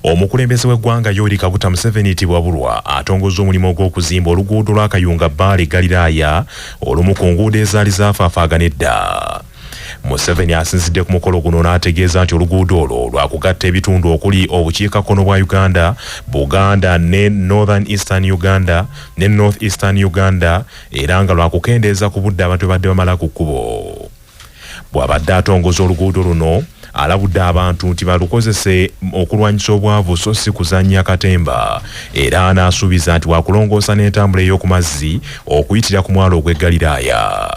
Omukulembeze w'eggwanga Yoweri Kaguta Museveni Tibwabulwa atongoza omulimu gw'okuzimba oluguudo lwa Kayunga Bbale Galiraaya olumu ku nguudo ezaali zaafaafagana edda. Museveni asinzidde ku mukolo guno n'ategeeza nti oluguudo olwo lwakugatta ebitundu okuli obukiikakkono bwa Uganda, Buganda ne Northern Eastern Uganda ne North Eastern Uganda era nga lwakukendeeza ku budde abantu badde bamala ku kkubo. Bw'abadde atongoza oluguudo luno alabudde abantu nti balukozese okulwanyisa obwavu so si kuzannya katemba era n'asuubiza nti wakulongoosa n'entambula ey'oku mazzi okuyitira ku mwalo ogw'e Galiraaya.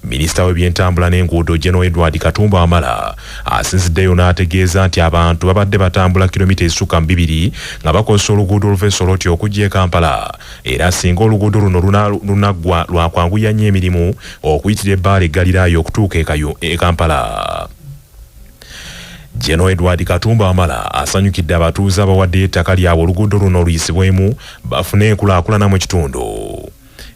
Minisita w'ebyentambula n'enguudo General Edward Katumba Wamala asinziddeyo n'ategeeza nti abantu babadde batambula kilomita ezisukka 2 nga bakozesa oluguudo oluva e Soroti okujja e Kampala era singa oluguudo luno lunaggwa lwakwanguya nnyo emirimu okuyitira Bbale Galiraaya okutuuka e Kampala. General Edward Katumba Wamala asanyukidde abatuuze abawaddeyo ettaka lyabwe oluguudo luno luyisibwemu bafune enkulaakulana mu kitundu.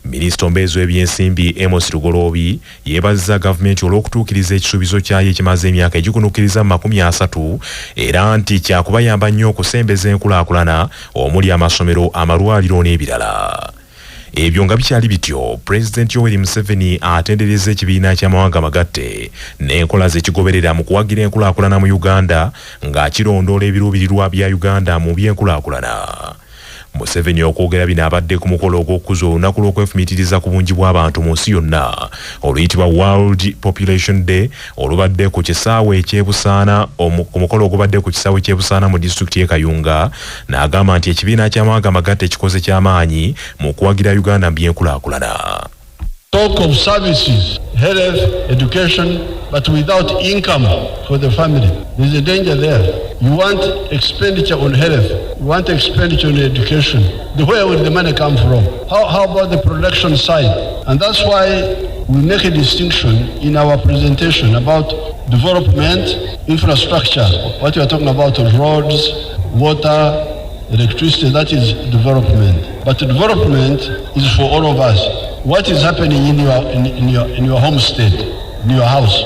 Minisita ombeezi w'ebyensimbi Amos Lugoloobi yeebazizza gavumenti olw'okutuukiriza ekisuubizo kyayo ekimaze emyaka egikunukkiriza 30 era nti kyakubayamba nnyo okusembeza enkulaakulana omuli amasomero, amalwaliro n'ebirala. Ebyo nga bikyali bityo, Pulezidenti Yoweri Museveni atendereza ekibiina ky'amawanga amagatte n'enkola ze kigoberera mu kuwagira enkulaakulana mu Uganda ng'akirondoola ebiruubirirwa bya Uganda mu by'enkulaakulana. Museveni okwogera bino abadde ku mukolo ogw'okukuza olunaku lw'okwefumiitiriza ku bungi bw'abantu mu nsi yonna oluyitibwa World Population Day olubadde ku kisaawe eky'Ebusaana ku mukolo ogubadde ku kisaawe eky'Ebusaana mu disitulikiti y'e Kayunga n'agamba nti ekibiina ky'amawanga amagatte kikoze ky'amaanyi mu kuwagira Uganda mu by'enkulaakulana. Talk of services, health, education, but without income for the family. There's a danger there. You want expenditure on health. You want expenditure on education. Where will the money come from? How about the production side? And that's why we make a distinction in our presentation about development, infrastructure. What we are talking about are roads, water, electricity, that is development. But development is for all of us. What is happening in your homestead, in your house?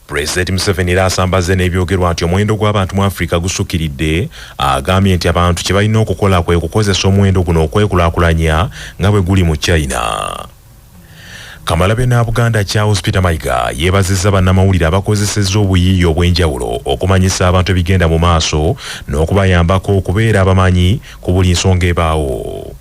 President Museveni era asambaze n'ebyogerwa nti omuwendo gw'abantu mu Afrika gusukkiridde, agambye nti abantu kye balina okukola kwe kukozesa omuwendo guno okwekulaakulanya nga bwe guli mu China. Kamalabe na Buganda Charles Peter Mayiga yeebazizza bannamawulire abakozesezza obuyiiya obw'enjawulo okumanyisa abantu ebigenda mu maaso n'okubayambako okubeera abamanyi ku buli nsonga ebaawo.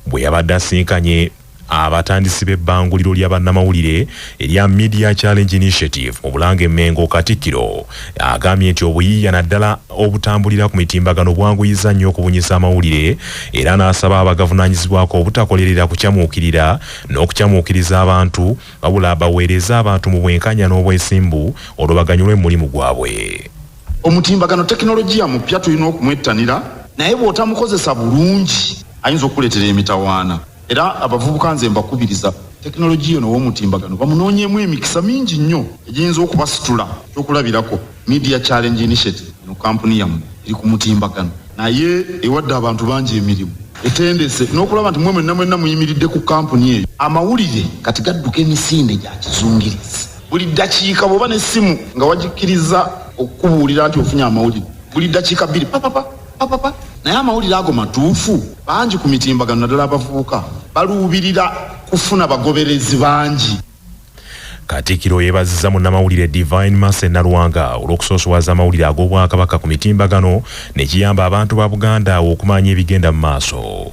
Bwe yabadde asinkanye abatandisi b'ebbanguliro lya bannamawulire erya Media Challenge Initiative mu Bulange Mengo Katikkiro agambye nti obuyiiya naddala obutambulira ku mitimbagano bwanguyiza nnyo okubunyisa amawulire era n'asaba abagavunaanyizibwako obutakolerera kukyamuukirira n'okukyamuukiriza abantu wabula baweereza abantu mu bwenkanya n'obwesimbu olwo baganyulwe mu mulimu gwabwe. Omutimbagano tekinologiya mupya tulina okumwettanira naye bw'otamukozesa bulungi ayinza okuleetera emitawaana. Era abavubuka nze mbakubiriza tekinologiya n'ow'omutimbagano bamunoonyeemu emikisa mingi nnyo egiyinza okubasitula kyokulabirako. Media Challenge Initiative no kampuni yammwe eri ku mutimbagano naye ewadde abantu bangi emirimu etendese n'okulaba nti mwenna muyimiridde ku kampuni eyo. Amawulire kati gadduka emisinde gya kizungirizi. Buli ddakiika bw'oba n'essimu nga wagikkiriza okukubuulira nti ofunye amawulire buli ddakiika 2 papapa. Naye amawulire ago matuufu bangi ku mitimbagano naddala abavubuka baluubirira kufuna bagoberezi bangi. Katikkiro yeebazizza munnamawulire Divine Mercy Naluwanga olw'okusoosowaza amawulire ag'Obwakabaka ku mitimbagano ne kiyamba abantu ba Buganda okumanya ebigenda mu maaso.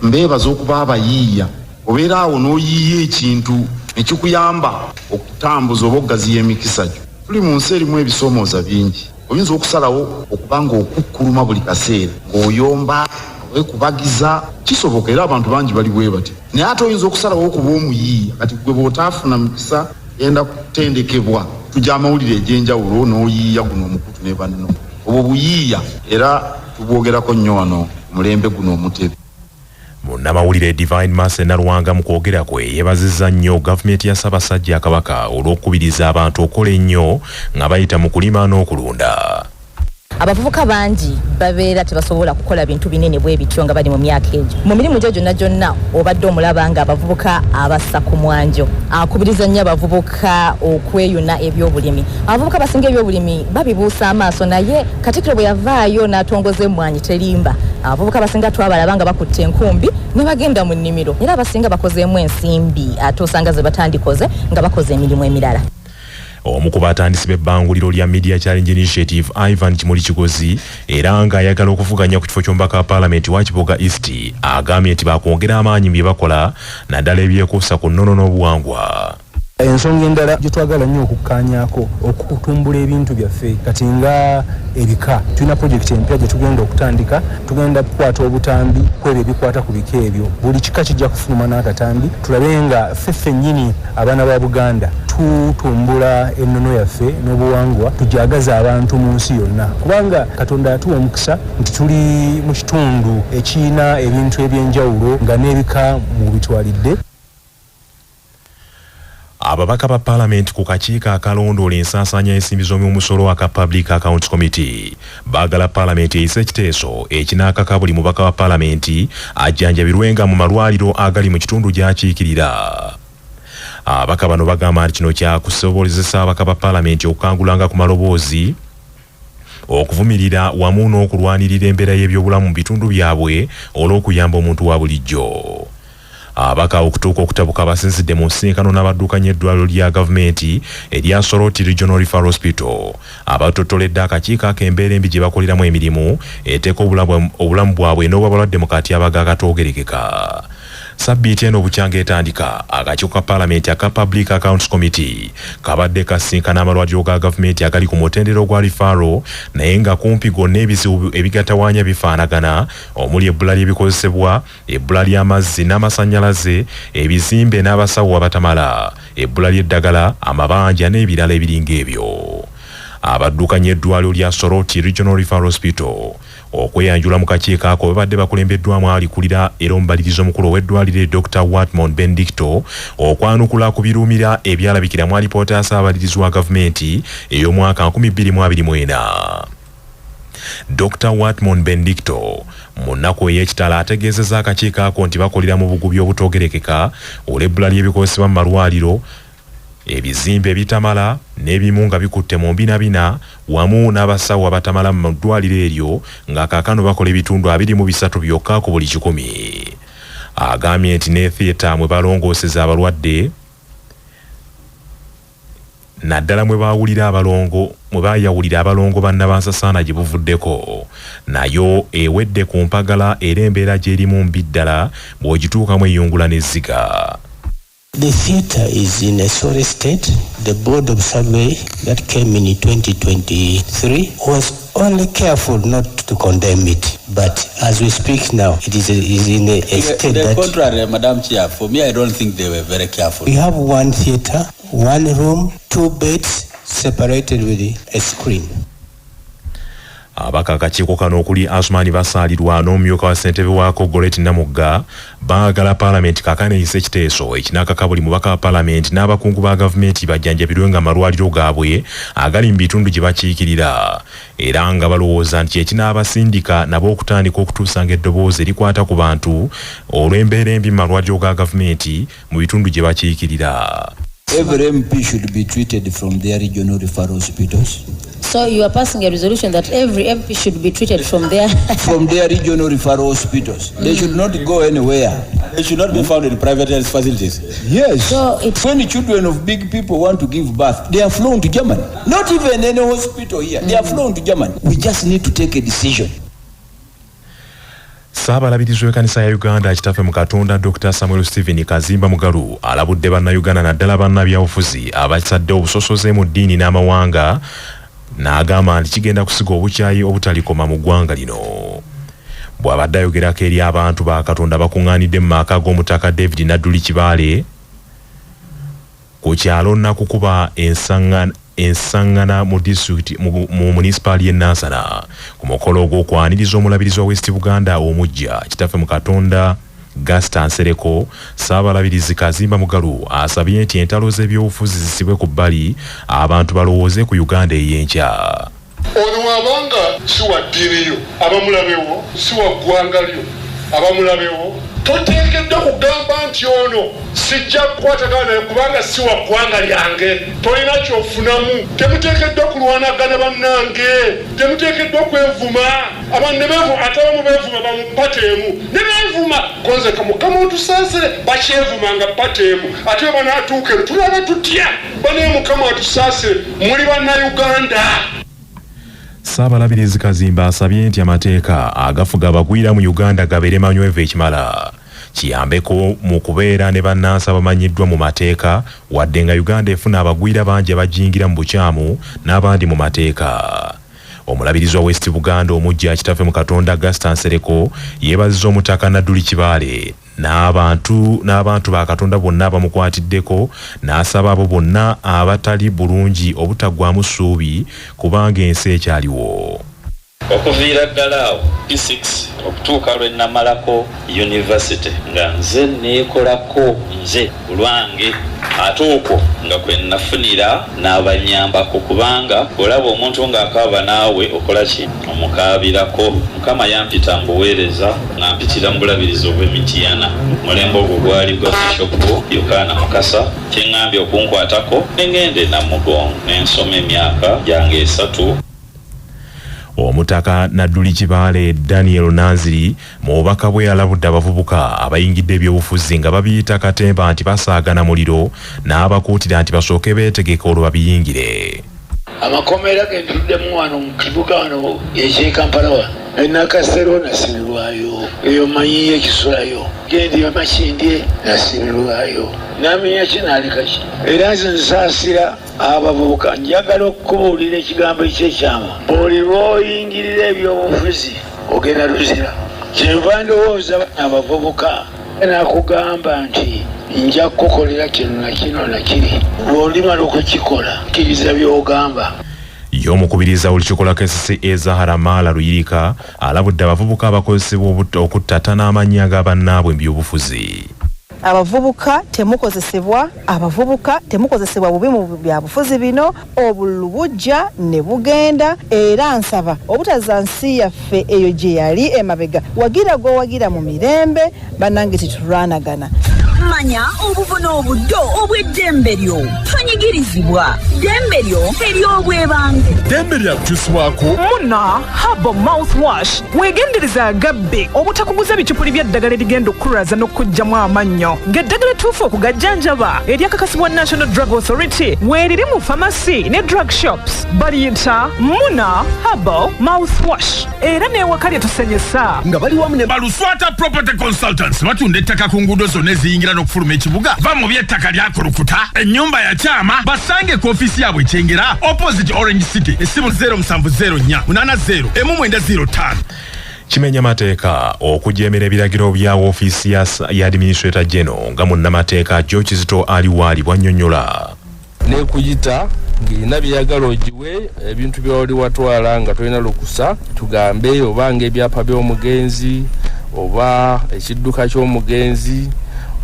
Mbeebaza okuba abayiiya obeera awo n'oyiiya ekintu ekikuyamba okutambuza oba okugaziya emikisa gyo. Tuli mu nsi erimu ebisoomooza bingi. Oyinza okusalawo okubanga okukkuluma buli kaseera ng'oyomba wekubagiza kisoboka era abantu bangi bali bwe bati. Naye ate oyinza okusalawo okuba omuyiiya kati gwe bw'otaafuna mukisa yenda kutendekebwa tujja amawulire egy'enjawulo n'oyiiya guno omukutu ne banno. Obwo buyiiya era tubwogerako nnyo wano mulembe guno omutebe. Munnamawulire Divine Mercy Naluwanga mu kwogera kwe yeebazizza nnyo gavumenti ya Ssaabasajja Kabaka olw'okukubiriza abantu okukola ennyo nga bayita mu kulima n'okulunda. abavubuka bangi babeera tebasobola kukola bintu binene bwe bityo nga bali mu myaka egyo. Mu mirimu gyo gyonna obadde omulaba nga abavubuka abassa ku mwanjo akubiriza nnyo abavubuka okweyuna ebyobulimi. Abavubuka basinga ebyobulimi babibuusa amaaso, naye Katikkiro bwe yavaayo n'atongoza emmwanyi terimba, abavubuka basinga twabalaba nga bakutte enkumbi ne bagenda mu nnimiro, era abasinga bakozeemu ensimbi ate osanga ze batandikoze nga bakoze emirimu emirala. Omu ku batandisi b'ebbanguliro lya Media Challenge Initiative Ivan Kimuli Kigozi era nga ayagala okuvuganya ku kifo ky'omubaka wa Paalamenti wa Kiboga East agambye nti bakwongera amaanyi mu bye bakola naddala ebyekuusa ku nnono n'obuwangwa. Ensonga endala gye twagala nnyo okukkaanyaako okutumbula ebintu byaffe kati nga ebika tulina projekiti empya gye tugenda okutandika. Tugenda kukwata obutambi kwebyo ebikwata ku bika ebyo, buli kika kijja kufuluma n'akatambi tulabe nga ffeffe nnyini abaana ba Buganda tutumbula ennono yaffe n'obuwangwa tujagaza abantu mu nsi yonna, kubanga Katonda yatuwa omukisa nti tuli mu kitundu ekirina ebintu eby'enjawulo nga n'ebika mu bitwalidde. Ababaka ba Paalamenti ku kakiiko akalondoola ensaasaanya y'ensimbi z'omusolo aka Public Accounts Committee baagala Paalamenti eyise ekiteeso ekinaakaka buli mubaka wa Paalamenti ajjanjabirwenga mu malwaliro agali mu kitundu gy'akiikirira. Ababaka bano bagamba nti kino kyakusobozesa ababaka ba Paalamenti okukangulanga ku maloboozi, okuvumirira wamu n'okulwanirira embeera y'ebyobulamu mu bitundu byabwe olw'okuyamba omuntu wa bulijjo. Abaka okutuuka okutabuka basinzidde mu nsinkano n'abaddukanya eddwaliro lya gavumenti erya Soroti Regional Referral Hospital abatottoledde akakiiko ak'embeera embi gye bakoleramu emirimu eteeka obulamu bwabwe n'obw'abalwadde mu katyabaga akatoogerekeka. Sabbiiti eno bukyanga etandika akakiiko ka Paalamenti aka Public Accounts Committee kabadde kasinkana amalwaliro ga gavumenti agali ku mutendera ogwa Referral naye nga kumpi gonna ebizibu ebigatawaanya bifaanagana omuli ebbula ly'ebikozesebwa, ebbula ly'amazzi n'amasannyalaze, ebizimbe n'abasawo abatamala, ebbula ly'eddagala, amabanja n'ebirala ebiringa ebyo. Abaddukanya eddwaliro lya Soroti Regional Referral Hospital okweyanjula mu kakiiko ako babadde bakulembeddwamu alikulira era omubalirizi omukulu ow'eddwaliro Dr. Watmon Bendicto okwanukula ku birumira ebyalabikira mu alipoota ya Ssaabalirizi wa gavumenti ey'omwaka 2024. Dr. Watmon Bendicto mu nnaku ey'ekitala ategeezezza akakiiko ako nti bakolera mu bugubi obutoogerekeka olw'ebbula ly'ebikozesebwa mu malwaliro, ebizimbe bitamala n'ebimu nga bikutte mu mbinabina wamu n'abasawo abatamala mu ddwaliro eryo nga kaakano bakola ebitundu 23 byokka ku buli 100. Agambye nti ne theatre mwe balongooseza abalwadde naddala mwe bayawulira abalongo bannabansasaana gye buvuddeko nayo ewedde ku mpagala era embeera gy'erimu mbi ddala bw'ogituukamu eyungula n'ezziga. The theatre is in a sorry state. The board of survey that came in 2023 was only careful not to condemn it. But as we speak now, it is in a state that... The contrary, Madam Chair, for me, I don't think they were very careful. We have one theatre, one room, 2 beds, separated with a screen. Abaka akakiiko kano okuli Asmani Basaalirwa n'omumyuka wa ssentebe waako Goreti Namugga baagala Paalamenti kaakano eyise ekiteeso ekinaakaka buli mubaka wa Paalamenti n'abakungu ba gavumenti bajjanjabirwenga amalwaliro gaabwe agali mu bitundu gye bakiikirira era nga balowooza nti ekinaabasindika nabo okutandika okutuusanga eddoboozi erikwata ku bantu olw'embeera embi mu malwaliro ga gavumenti mu bitundu gye bakiikirira. Every MP should be treated from their regional referral hospitals. So you are passing a resolution that every MP should be treated from their regional referral hospitals. They should not go anywhere. They should not be found in private health facilities. Yes. So when children of big people want to give birth, they are flown to Germany. Not even any hospital here. They are flown to Germany. We just need to take a decision. Ssaabalabirizi w'ekkanisa ya Uganda kitaffe mu Katonda Dr. Samuel Stephen Kazimba Mugalu alabudde bannayuganda naddala bannabyabufuzi abasadde obusosoze mu ddiini n'amawanga n'agamba nti kigenda kusiga obukyayi obutalikoma mu ggwanga lino. Bw'abadde ayogerako eri abantu ba Katonda bakuŋŋaanidde mu maka g'omutaka David Nadduli Kibaale ku kyalo Nakukuba ensangana mu district mu municipal y'e Nansana ku mukolo ogw'okwaniriza omulabirizi wa West Buganda omujja kitaffe mu Katonda Gaston Nsereko. Ssaabalabirizi Kazimba Mugalu asabye nti entalo z'ebyobufuzi zisibwe ku bbali abantu balowooze ku Uganda ey'enkya. ono abanga si wa ddiini yo abamulabewo si wa ggwanga lyo abamulabewo toteekeddwa kugamba nti ono sijja kukwatagana naye kubanga si wa ggwanga lyange tolina kyofunamu temuteekeddwa kulwanagana bannange temuteekeddwa kwevuma abantu ne beevuma ate abamu beevuma bamupateemu ne beevuma konze kamukama otusaasire bakyevumanga pateemu ate we banaatuuka eno tulaba tutya banaye mukama atusaasire muli bannayuganda. Ssaabalabirizi Kazimba asabye nti amateeka agafuga abagwira mu Uganda gabeere manywevu ekimala kiyambeko mu kubeera ne bannansi abamanyiddwa mu mateeka wadde nga Uganda efuna abagwira bangi abajingira mu bukyamu n'abandi mu mateeka. Omulabirizi wa West Buganda omujja kitaffe mu Katonda Gaston Sereko yeebazizza omutaka Nadduli Kibaale n'abantu ba Katonda bonna abamukwatiddeko n'asaba abo bonna abatali bulungi obutaggwamu ssuubi kubanga ensi ekyaliwo. Okuviira ddala awo P6 okutuuka lwe namalako university nga nze neekolako nze olwange ate okwo nga kwe nafunira n'abanyambako kubanga olaba omuntu ng'akaaba naawe okola ki omukaabirako. Mukama yampita mbuweereza nga mpitira mu bulabirizi obw'Emityana mulembe ogwo gwali gwa Bishop Yokaana Mukasa kyeŋŋambye okunkwatako ne ngende Namugongo ne nsoma emyaka gyange 3. Omutaka Nadduli Kibaale Daniel Nanziri mu bubaka bwe yalabudde abavubuka abayingidde ebyobufuzi nga babiyita katemba nti basaagana muliro n'abakuutira nti basooke beetegeke olwo babiyingire. Amakomera genduddemu wano mu kibuga wano eky'e Kampala wano nakasero nasibirwayo eyo manyiye ekisulayo gendi bamakindye nasibirwayo namenya kinaalikaki era nze nsaasira abavubuka njagala okukubuulira ekigambo ekyekyama buli lw'oyingirira ebyobufuzi ogenda luzira kyenva ndowooza abavubuka nakugamba nti nja kukolera kino na kino na kiri lw'olimala okukikola kkiriza by'ogamba. Y'omukubiriza olukiiko KCCA Zahara Mala Luyirika alabudde abavubuka abakozesebwa okuttata n'amannya g'abannaabwe mu byobufuzi. Abavubuka temukozesebwa bubi mu byabufuzi bino obululu bujja ne bugenda era nsaba obutaza nsi yaffe eyo gye yali emabega wagira gwowagira mu mirembe bannange titulwanagana. Manya obuvuna obuddo obw'eddembe lyo tonyigirizibwa ddembe lyo ery'obwebange ddembe lyakukyusibwako Muna Herbal Mouthwash weegendereza agabbe obutakuguza bicupuli by'eddagala erigenda okukulaza n'okkuggyamu amannyo ng'eddagala ettuufu okugajjanjaba eryakakasibwa National Drug Authority weeriri mu pharmacy ne drug shops baliyita Muna Herbal Mouthwash era n'ewaka lyetusenyesa nga bali wamu ne Baluswata Property Consultants batunda ettaka ku nguudo zonna eziyingira n'okufuluma ekibuga va mu by'ettaka lyakulukuta ennyumba ya kyama basange ku ofiisi yaabwe Kyengera opposite Orange City essimu 0704 80 1905. Kimenya mateeka okujeemera ebiragiro bya ofiisi ya Administrator General nga munnamateeka George Kizito aliwaali bw'annyonnyola. Nekuyita ng'erina byeyagala ogiwe ebintu by'oli watwala nga tolina lukusa tugambe obanga ebyapa by'omugenzi oba ekidduka ky'omugenzi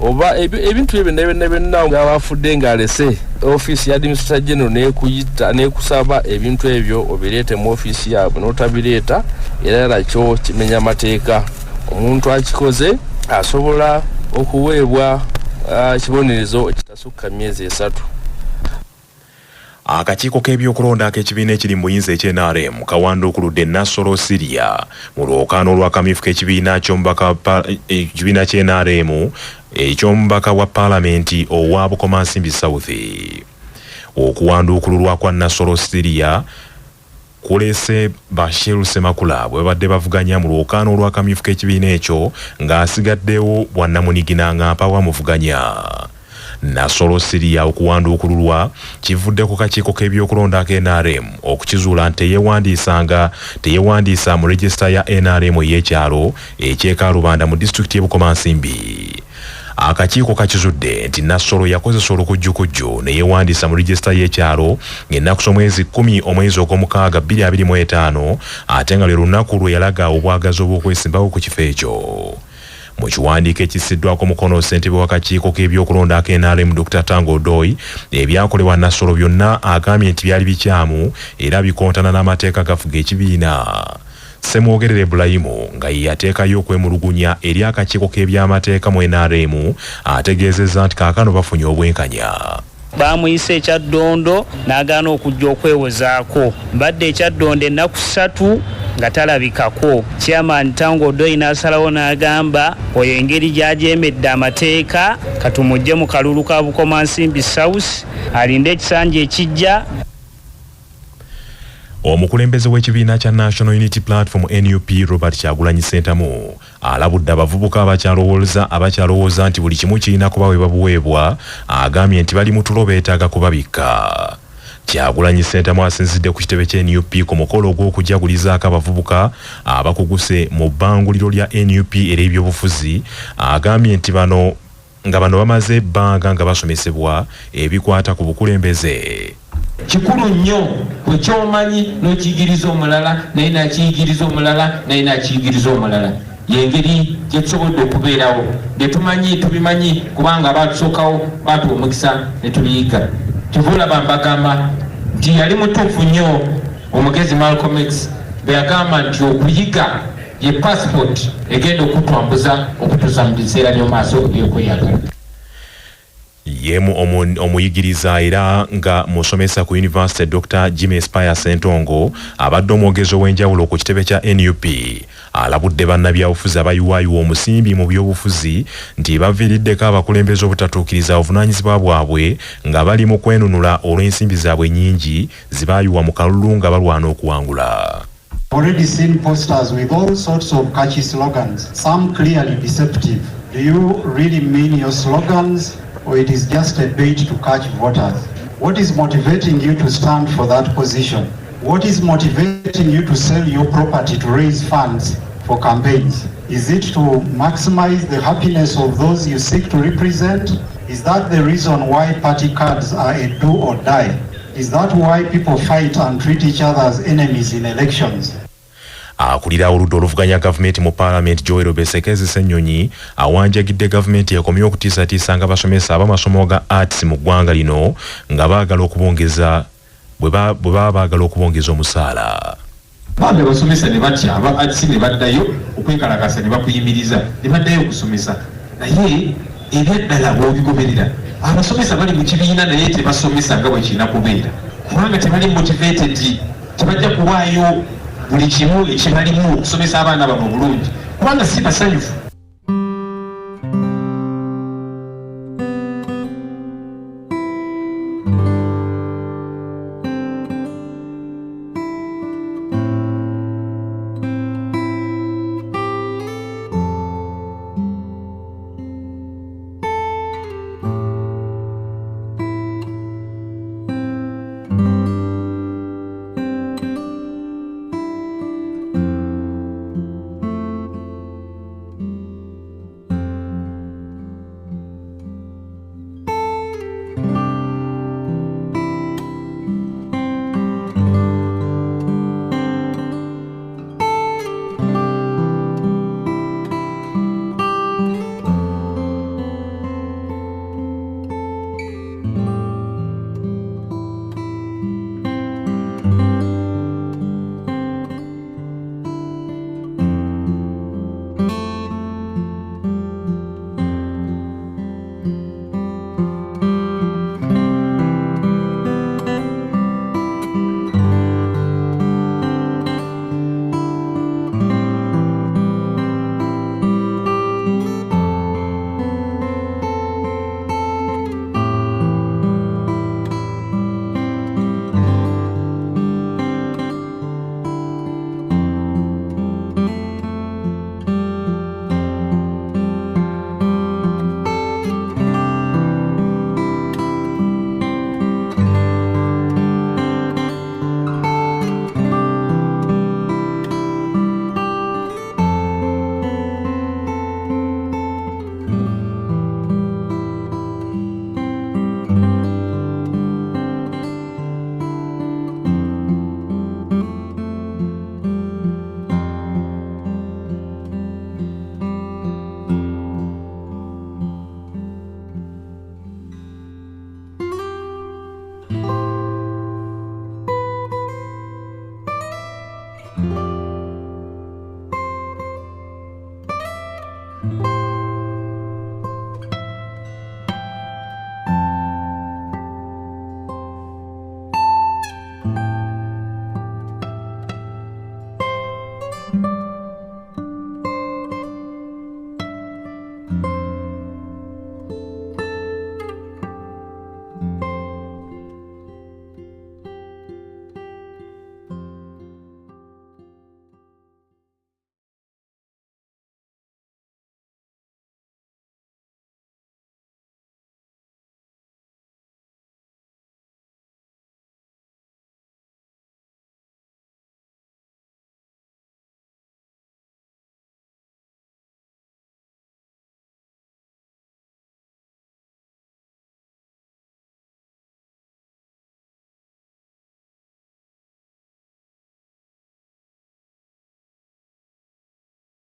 oba ebintu byonna ng'abafudde ng'alese ofiisi ya Administrator General nekuyita nekusaba ebintu ebyo obireete mu ofiisi yaabwe n'otabireeta era nakyo kimenya mateeka. Omuntu akikoze asobola okuweebwa kibonerezo ekitasukka myezi 3. Akakiiko k'ebyokulonda ak'ekibiina ekiri mu buyinza eky'NRM kawanduukuludde Nassolo Syria mu lwokaano olw'akamyufu k'ekibiina ky'NRM eky'omubaka wa paalamenti owa Bukomansimbi South. Okuwanduukululwa kwa Nassolo Syria kulese Bashiru Semakula bwe badde bavuganya mu lwokaano olw'akamyufu k'ekibiina ekyo ng'asigaddewo bwannamunigina ng'ampawa muvuganya. Nassolo Syria okuwanduukululwa kivudde ku kakiiko k'ebyokulonda ak'NRM okukizuula nti teyeewandiisa mu regisita ya NRM ey'ekyalo eky'Ekalubanda mu disitulikiti y'e Bukomansimbi. Akakiiko kakizudde nti Nassolo yakozesa olukujjukujju ne yeewandiisa mu regisita y'ekyalo ng'ennaku omwezi 10 omwezi ogw'omukaaga 2025 ate nga lwe lunaku lwe yalaga obwagazi obw'okwesimbawo ku kifo ekyo. Mu kiwandiiko ekisiddwako mukono ssentebe w'akakiiko k'ebyokulonda aka NRM Dr. Tango Doi, ebyakolebwa Nassolo byonna agambye nti byali bikyamu era bikontana n'amateeka gafuga ekibiina. Semwogerere Ibrahimu nga yateekayo okwemulugunya eri akakiiko k'ebyamateeka mu NRM ategeezezza nti kaakano bafunye obwenkanya. Bamuyisa ekyaddondo n'agaana okujja okwewozaako. Mbadde ekyaddondo ennaku 3 nga talabikako. Chairman Tango Doi n'asalawo n'agamba oyo engeri gy'ajeemedde amateeka katumujje mu kalulu ka Bukomansimbi South alinde ekisanja ekijja. Omukulembeze w'ekibiina kya National Unity Platform NUP Robert Kyagulanyi Ssentamu alabudde abavubuka abakyalowooza nti buli kimu kirina kuba we babuweebwa, agambye nti bali mu tulo beetaaga kubabikka. Kyagulanyi Ssentamu asinzidde ku kitebe kya NUP ku mukolo gw'okujagulizaako abavubuka abakuguse mu bbanguliro lya NUP ery'ebyobufuzi, agambye nti bano bamaze ebbanga nga basomesebwa ebikwata ku bukulembeze. Kikulu nnyo bwe kyomanyi n'okiyigiriza omulala naye n'akiyigiriza omulala naye n'akiyigiriza omulala. Yengeri gye tusobodde okubeerawo bye tumanyi tubimanyi kubanga abaatusookawo baatuwa omukisa ne tubiyiga. Tubulaba mbagamba nti yali mutuufu nnyo omugezi Malcolm X bwe yagamba nti okuyiga ye passport egenda okutwambuza okutuusa mu biseera by'omaaso by'okweyagala. Yemu omuyigiriza era nga musomesa ku University Dr. Jimmy Spire Sentongo abadde omwogezi ow'enjawulo ku kitebe kya NUP alabudde bannabyabufuzi abayiwaayiwa omusimbi mu byobufuzi nti baviiriddeko abakulembeze obutatuukiriza obuvunaanyizibwa bwabwe nga bali mu kwenunula olw'ensimbi zaabwe nnyingi zibaayiwa mu kalulu nga balwana okuwangula. Already seen posters with all sorts of catchy slogans, some clearly deceptive. Do you really mean your slogans, or it is just a bait to catch voters? What is motivating you to stand for that position? What is motivating you to sell your property to raise funds for campaigns? Is it to maximize the happiness of those you seek to represent? Is that the reason why party cards are a do or die? Is that why people fight and treat each other as enemies in elections? Akulira oludda oluvuganya gavumenti mu Parliament Joel Besekezi Ssenyonyi awanjagidde gavumenti ekomye okutiisatiisa nga basomesa ab'amasomo ga arts mu ggwanga lino nga baagala okubongeza bwe baba baagala okubongeza omusaala. Bambi abasomesa ne batya aba arts ne baddayo okwekalakasa ne bakuyimiriza ne baddayo okusomesa. Naye ebyaddala bw'obigoberera abasomesa bali mu kibiina naye tebasomesa nga bwe kirina kubeera kubanga tebali motivated, tebajja kuwaayo buli kimu ekibalimu okusomesa abaana bano bulungi kubanga si basanyufu.